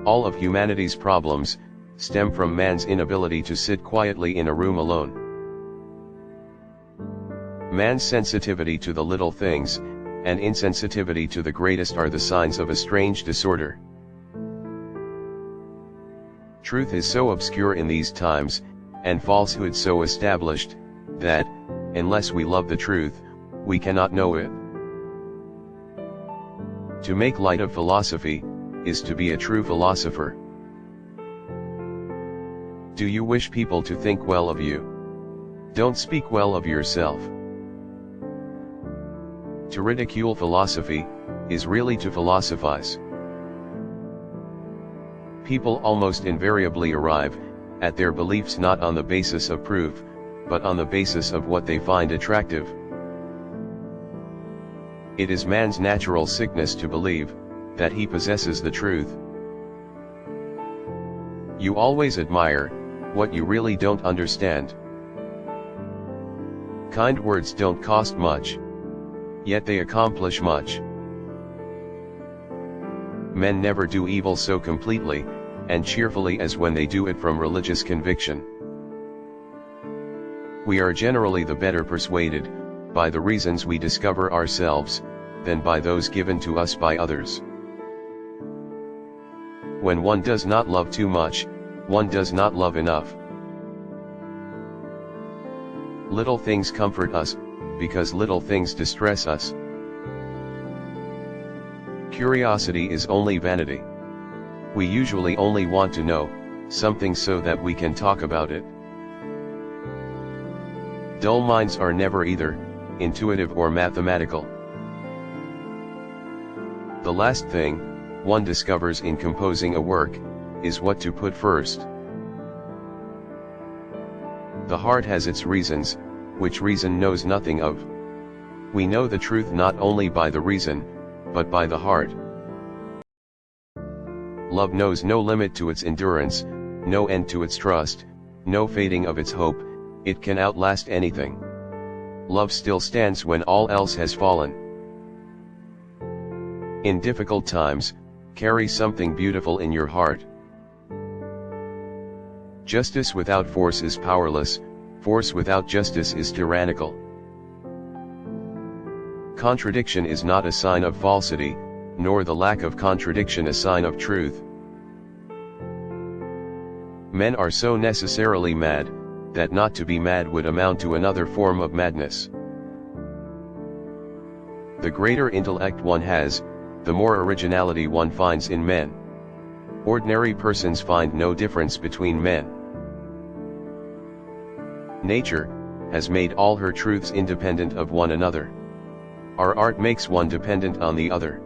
All of humanity's problems stem from man's inability to sit quietly in a room alone. Man's sensitivity to the little things, and insensitivity to the greatest are the signs of a strange disorder. Truth is so obscure in these times, and falsehood so established, that, unless we love the truth, we cannot know it. To make light of philosophy, is to be a true philosopher. Do you wish people to think well of you? Don't speak well of yourself. To ridicule philosophy, is really to philosophize. People almost invariably arrive at their beliefs not on the basis of proof, but on the basis of what they find attractive. It is man's natural sickness to believe that he possesses the truth. You always admire what you really don't understand. Kind words don't cost much, yet they accomplish much. Men never do evil so completely and cheerfully as when they do it from religious conviction. We are generally the better persuaded by the reasons we discover ourselves than by those given to us by others. When one does not love too much, one does not love enough. Little things comfort us, because little things distress us. Curiosity is only vanity. We usually only want to know something so that we can talk about it. Dull minds are never either intuitive or mathematical. The last thing one discovers in composing a work is what to put first. The heart has its reasons, which reason knows nothing of. We know the truth not only by the reason, but by the heart. Love knows no limit to its endurance, no end to its trust, no fading of its hope. It can outlast anything. Love still stands when all else has fallen. In difficult times, carry something beautiful in your heart. Justice without force is powerless, force without justice is tyrannical. Contradiction is not a sign of falsity, nor the lack of contradiction a sign of truth. Men are so necessarily mad, that not to be mad would amount to another form of madness. The greater intellect one has, the more originality one finds in men. Ordinary persons find no difference between men. Nature has made all her truths independent of one another. Our art makes one dependent on the other.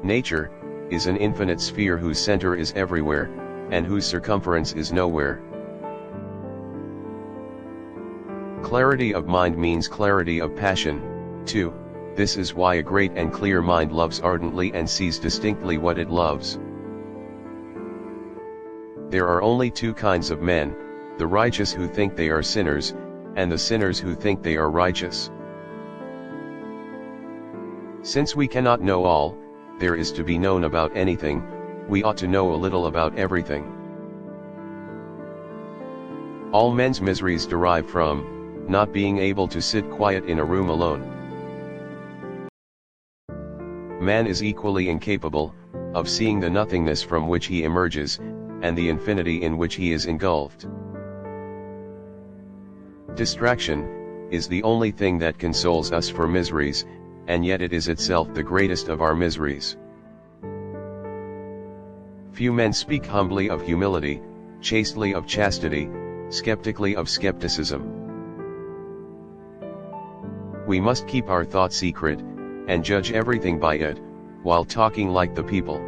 Nature is an infinite sphere whose center is everywhere, and whose circumference is nowhere. Clarity of mind means clarity of passion, too. This is why a great and clear mind loves ardently and sees distinctly what it loves. There are only two kinds of men, the righteous who think they are sinners, and the sinners who think they are righteous. Since we cannot know all there is to be known about anything, we ought to know a little about everything. All men's miseries derive from not being able to sit quiet in a room alone. Man is equally incapable of seeing the nothingness from which he emerges, and the infinity in which he is engulfed. Distraction is the only thing that consoles us for miseries, and yet it is itself the greatest of our miseries. Few men speak humbly of humility, chastely of chastity, skeptically of skepticism. We must keep our thought secret, and judge everything by it, while talking like the people.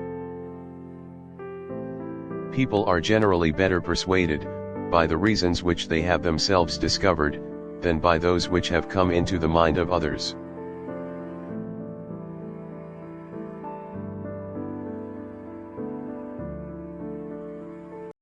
People are generally better persuaded by the reasons which they have themselves discovered, than by those which have come into the mind of others.